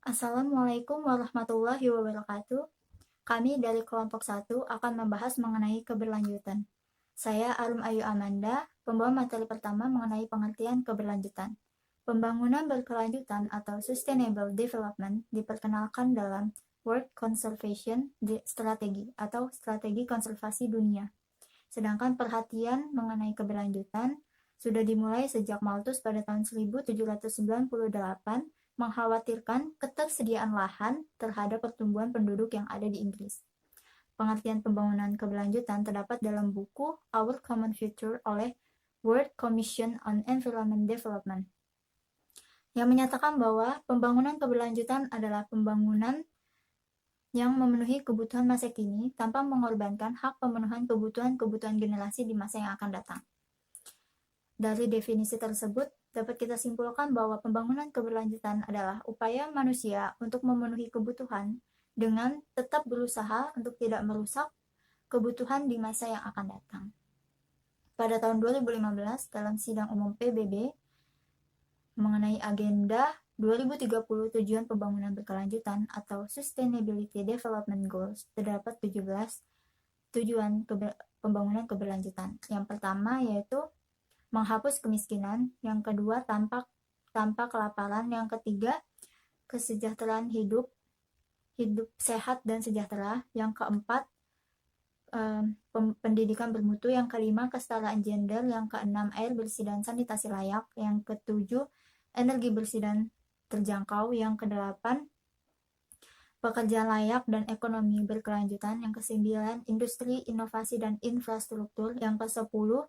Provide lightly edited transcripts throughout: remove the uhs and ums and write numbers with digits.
Assalamualaikum warahmatullahi wabarakatuh. Kami dari kelompok 1 akan membahas mengenai keberlanjutan. Saya Arum Ayu Amanda, pembawa materi pertama mengenai pengertian keberlanjutan. Pembangunan berkelanjutan atau Sustainable Development diperkenalkan dalam World Conservation Strategy atau Strategi Konservasi Dunia. Sedangkan perhatian mengenai keberlanjutan sudah dimulai sejak Malthus pada tahun 1798 mengkhawatirkan ketersediaan lahan terhadap pertumbuhan penduduk yang ada di Inggris. Pengertian pembangunan keberlanjutan terdapat dalam buku Our Common Future oleh World Commission on Environment Development, yang menyatakan bahwa pembangunan keberlanjutan adalah pembangunan yang memenuhi kebutuhan masa kini tanpa mengorbankan hak pemenuhan kebutuhan generasi di masa yang akan datang. Dari definisi tersebut, dapat kita simpulkan bahwa pembangunan keberlanjutan adalah upaya manusia untuk memenuhi kebutuhan dengan tetap berusaha untuk tidak merusak kebutuhan di masa yang akan datang. Pada tahun 2015, dalam sidang umum PBB mengenai agenda 2030 tujuan pembangunan berkelanjutan atau Sustainability Development Goals, terdapat 17 tujuan pembangunan keberlanjutan. Yang pertama yaitu menghapus kemiskinan, yang kedua tanpa kelaparan, yang ketiga kesejahteraan hidup sehat dan sejahtera, yang keempat pendidikan bermutu, yang kelima kesetaraan gender, yang keenam air bersih dan sanitasi layak, yang ketujuh energi bersih dan terjangkau, yang kedelapan pekerjaan layak dan ekonomi berkelanjutan, yang kesembilan industri, inovasi dan infrastruktur, yang kesepuluh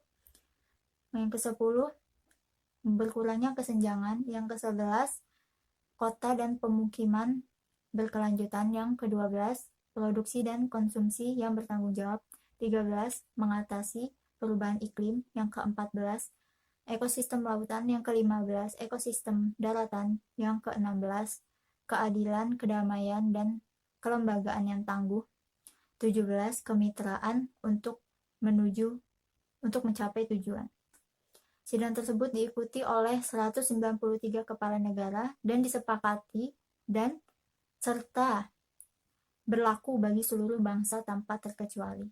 berkurangnya kesenjangan, yang ke-11 kota dan pemukiman berkelanjutan, yang ke-12 produksi dan konsumsi yang bertanggung jawab, 13 mengatasi perubahan iklim, yang ke-14 ekosistem lautan, yang ke-15 ekosistem daratan, yang ke-16 keadilan, kedamaian dan kelembagaan yang tangguh, 17 kemitraan untuk mencapai tujuan. Sidang tersebut diikuti oleh 193 kepala negara dan disepakati dan serta berlaku bagi seluruh bangsa tanpa terkecuali.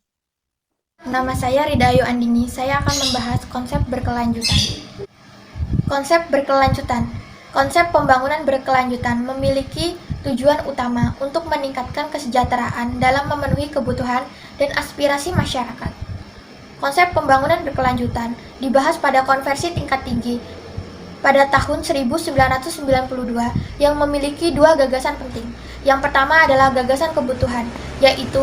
Nama saya Rida Ayu Andini, saya akan membahas konsep berkelanjutan. Konsep berkelanjutan. Konsep pembangunan berkelanjutan memiliki tujuan utama untuk meningkatkan kesejahteraan dalam memenuhi kebutuhan dan aspirasi masyarakat. Konsep pembangunan berkelanjutan dibahas pada konferensi tingkat tinggi pada tahun 1992 yang memiliki dua gagasan penting. Yang pertama adalah gagasan kebutuhan, yaitu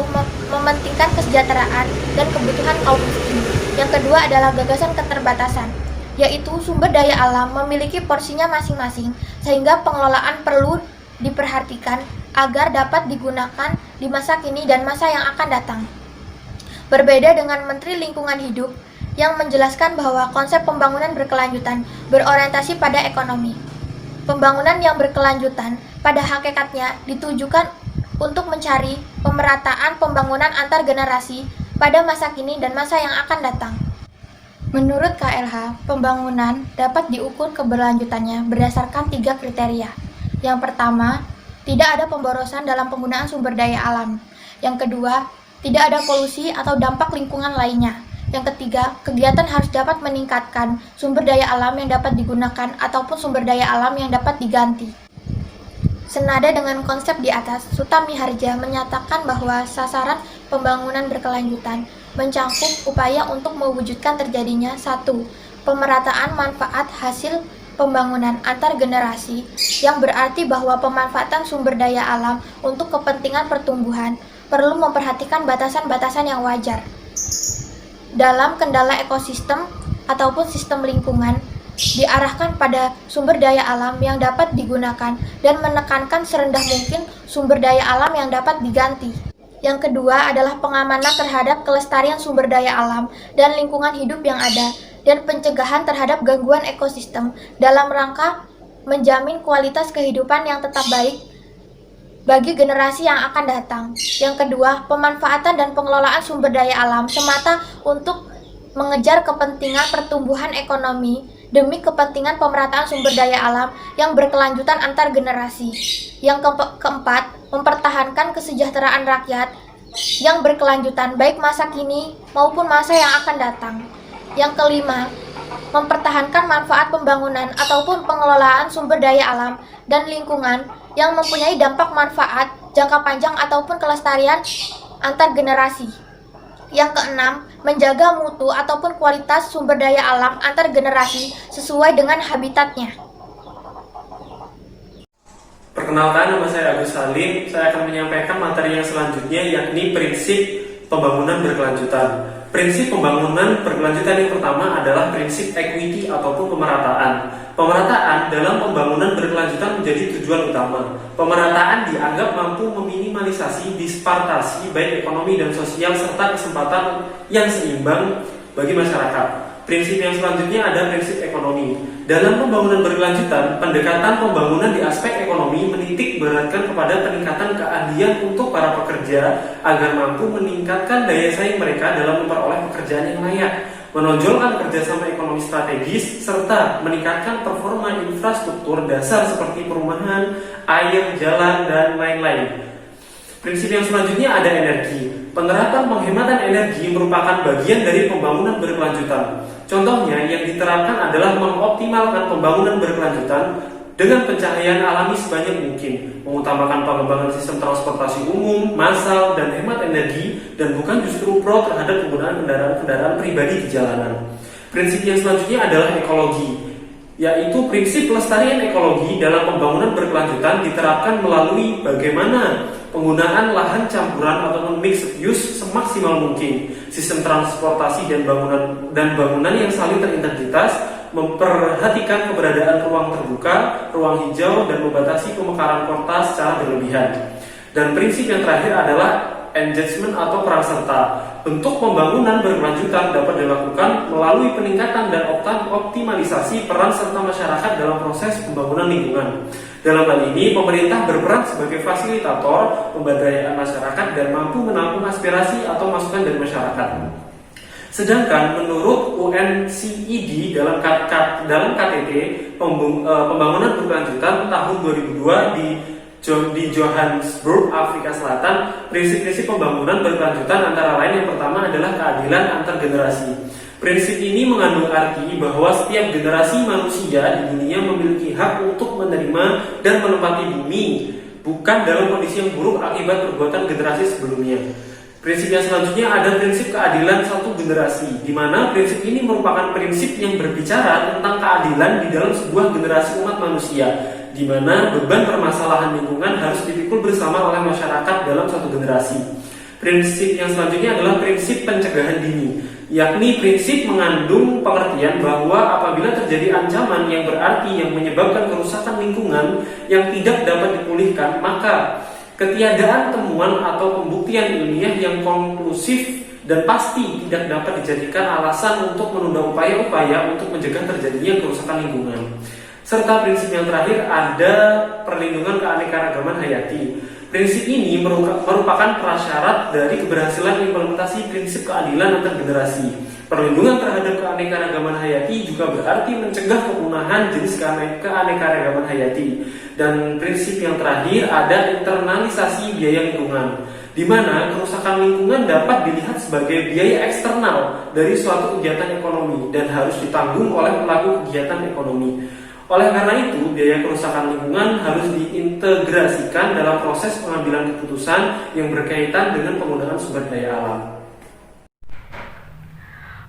mementingkan kesejahteraan dan kebutuhan kaum miskin. Yang kedua adalah gagasan keterbatasan, yaitu sumber daya alam memiliki porsinya masing-masing, sehingga pengelolaan perlu diperhatikan agar dapat digunakan di masa kini dan masa yang akan datang. Berbeda dengan Menteri Lingkungan Hidup yang menjelaskan bahwa konsep pembangunan berkelanjutan berorientasi pada ekonomi. Pembangunan yang berkelanjutan pada hakikatnya ditujukan untuk mencari pemerataan pembangunan antar generasi pada masa kini dan masa yang akan datang. Menurut KLH, pembangunan dapat diukur keberlanjutannya berdasarkan 3 kriteria. Yang pertama, tidak ada pemborosan dalam penggunaan sumber daya alam. Yang kedua, tidak ada polusi atau dampak lingkungan lainnya. Yang ketiga, kegiatan harus dapat meningkatkan sumber daya alam yang dapat digunakan ataupun sumber daya alam yang dapat diganti. Senada dengan konsep di atas, Sutami Harja menyatakan bahwa sasaran pembangunan berkelanjutan mencakup upaya untuk mewujudkan terjadinya 1. Pemerataan manfaat hasil pembangunan antar generasi, yang berarti bahwa pemanfaatan sumber daya alam untuk kepentingan pertumbuhan perlu memperhatikan batasan-batasan yang wajar. Dalam kendala ekosistem ataupun sistem lingkungan, diarahkan pada sumber daya alam yang dapat digunakan dan menekankan serendah mungkin sumber daya alam yang dapat diganti. Yang kedua adalah pengamanan terhadap kelestarian sumber daya alam dan lingkungan hidup yang ada, dan pencegahan terhadap gangguan ekosistem dalam rangka menjamin kualitas kehidupan yang tetap baik bagi generasi yang akan datang. Yang kedua, pemanfaatan dan pengelolaan sumber daya alam semata untuk mengejar kepentingan pertumbuhan ekonomi demi kepentingan pemerataan sumber daya alam yang berkelanjutan antar generasi. Yang keempat, mempertahankan kesejahteraan rakyat yang berkelanjutan baik masa kini maupun masa yang akan datang. Yang kelima, mempertahankan manfaat pembangunan ataupun pengelolaan sumber daya alam dan lingkungan yang mempunyai dampak manfaat jangka panjang ataupun kelestarian antar generasi. Yang keenam, menjaga mutu ataupun kualitas sumber daya alam antar generasi sesuai dengan habitatnya. Perkenalkan, nama saya Agus Salim. Saya akan menyampaikan materi yang selanjutnya, yakni prinsip pembangunan berkelanjutan. Prinsip pembangunan berkelanjutan yang pertama adalah prinsip equity ataupun pemerataan. Pemerataan dalam pembangunan berkelanjutan menjadi tujuan utama. Pemerataan dianggap mampu meminimalisasi dispartasi baik ekonomi dan sosial serta kesempatan yang seimbang bagi masyarakat. Prinsip yang selanjutnya ada prinsip ekonomi. Dalam pembangunan berkelanjutan, pendekatan pembangunan di aspek ekonomi menitik beratkan kepada peningkatan keahlian untuk para pekerja agar mampu meningkatkan daya saing mereka dalam memperoleh pekerjaan yang layak, menonjolkan kerjasama ekonomi strategis, serta meningkatkan performa infrastruktur dasar seperti perumahan, air, jalan, dan lain-lain. Prinsip yang selanjutnya ada energi. Penerapan penghematan energi merupakan bagian dari pembangunan berkelanjutan. Contohnya yang diterapkan adalah mengoptimalkan pembangunan berkelanjutan dengan pencahayaan alami sebanyak mungkin, mengutamakan pengembangan sistem transportasi umum, massal, dan hemat energi, dan bukan justru pro terhadap penggunaan kendaraan-kendaraan pribadi di jalanan. Prinsip yang selanjutnya adalah ekologi, yaitu prinsip pelestarian ekologi dalam pembangunan berkelanjutan diterapkan melalui bagaimana penggunaan lahan campuran ataupun mixed use semaksimal mungkin, sistem transportasi dan bangunan yang saling terintegritas, memperhatikan keberadaan ruang terbuka, ruang hijau, dan membatasi pemekaran kota secara berlebihan. Dan prinsip yang terakhir adalah engagement atau peran serta. Bentuk pembangunan berkelanjutan dapat dilakukan melalui peningkatan dan optimalisasi peran serta masyarakat dalam proses pembangunan lingkungan. Dalam hal ini, pemerintah berperan sebagai fasilitator pemberdayaan masyarakat dan mampu menampung aspirasi atau masukan dari masyarakat. Sedangkan menurut UNCED dalam KTT pembangunan berkelanjutan tahun 2002 di Johannesburg, Afrika Selatan, prinsip-prinsip pembangunan berkelanjutan antara lain yang pertama adalah keadilan antar generasi. Prinsip ini mengandung arti bahwa setiap generasi manusia di dunia memiliki hak untuk menerima dan menempati bumi, bukan dalam kondisi yang buruk akibat perbuatan generasi sebelumnya. Prinsip yang selanjutnya ada prinsip keadilan satu generasi, di mana prinsip ini merupakan prinsip yang berbicara tentang keadilan di dalam sebuah generasi umat manusia, di mana beban permasalahan lingkungan harus dipikul bersama oleh masyarakat dalam satu generasi. Prinsip yang selanjutnya adalah prinsip pencegahan dini, yakni prinsip mengandung pengertian bahwa apabila terjadi ancaman yang berarti yang menyebabkan kerusakan lingkungan yang tidak dapat dipulihkan, maka ketiadaan temuan atau pembuktian ilmiah yang konklusif dan pasti tidak dapat dijadikan alasan untuk menunda upaya-upaya untuk mencegah terjadinya kerusakan lingkungan. Serta prinsip yang terakhir ada perlindungan keanekaragaman hayati. Prinsip ini merupakan prasyarat dari keberhasilan implementasi prinsip keadilan antar generasi. Perlindungan terhadap keanekaragaman hayati juga berarti mencegah kepunahan jenis keanekaragaman hayati. Dan prinsip yang terakhir ada internalisasi biaya lingkungan, di mana kerusakan lingkungan dapat dilihat sebagai biaya eksternal dari suatu kegiatan ekonomi dan harus ditanggung oleh pelaku kegiatan ekonomi. Oleh karena itu, biaya kerusakan lingkungan harus diintegrasikan dalam proses pengambilan keputusan yang berkaitan dengan penggunaan sumber daya alam.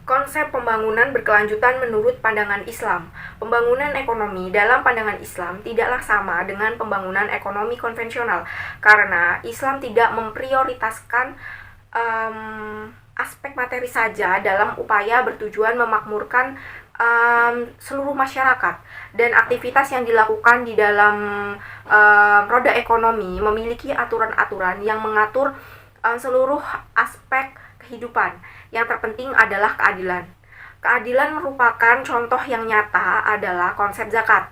Konsep pembangunan berkelanjutan menurut pandangan Islam. Pembangunan ekonomi dalam pandangan Islam tidaklah sama dengan pembangunan ekonomi konvensional, karena Islam tidak memprioritaskan aspek materi saja dalam upaya bertujuan memakmurkan seluruh masyarakat, dan aktivitas yang dilakukan di dalam roda ekonomi memiliki aturan-aturan yang mengatur seluruh aspek kehidupan. Yang terpenting adalah keadilan. Keadilan merupakan contoh yang nyata adalah konsep zakat.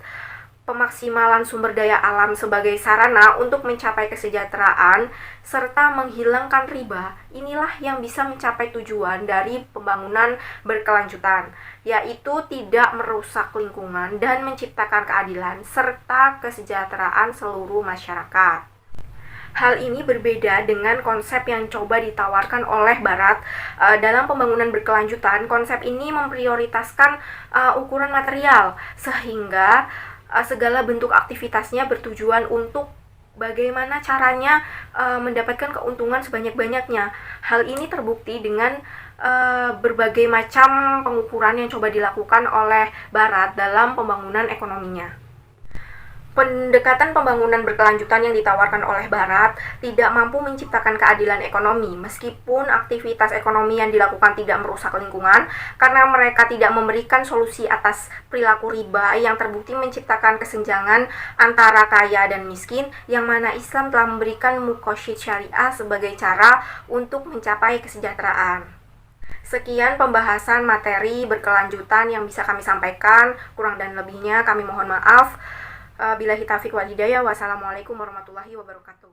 pemaksimalan sumber daya alam sebagai sarana untuk mencapai kesejahteraan, serta menghilangkan riba, inilah yang bisa mencapai tujuan dari pembangunan berkelanjutan, yaitu tidak merusak lingkungan dan menciptakan keadilan serta kesejahteraan seluruh masyarakat. Hal ini berbeda dengan konsep yang coba ditawarkan oleh Barat dalam pembangunan berkelanjutan. Konsep ini memprioritaskan ukuran material, sehingga segala bentuk aktivitasnya bertujuan untuk bagaimana caranya mendapatkan keuntungan sebanyak-banyaknya. Hal ini terbukti dengan berbagai macam pengukuran yang coba dilakukan oleh Barat dalam pembangunan ekonominya. Pendekatan pembangunan berkelanjutan yang ditawarkan oleh Barat tidak mampu menciptakan keadilan ekonomi, meskipun aktivitas ekonomi yang dilakukan tidak merusak lingkungan, karena mereka tidak memberikan solusi atas perilaku riba yang terbukti menciptakan kesenjangan antara kaya dan miskin, yang mana Islam telah memberikan muqasyid syariah sebagai cara untuk mencapai kesejahteraan. Sekian pembahasan materi berkelanjutan yang bisa kami sampaikan. Kurang dan lebihnya kami mohon maaf. Billahi taufiq wal hidayah. Wassalamualaikum warahmatullahi wabarakatuh.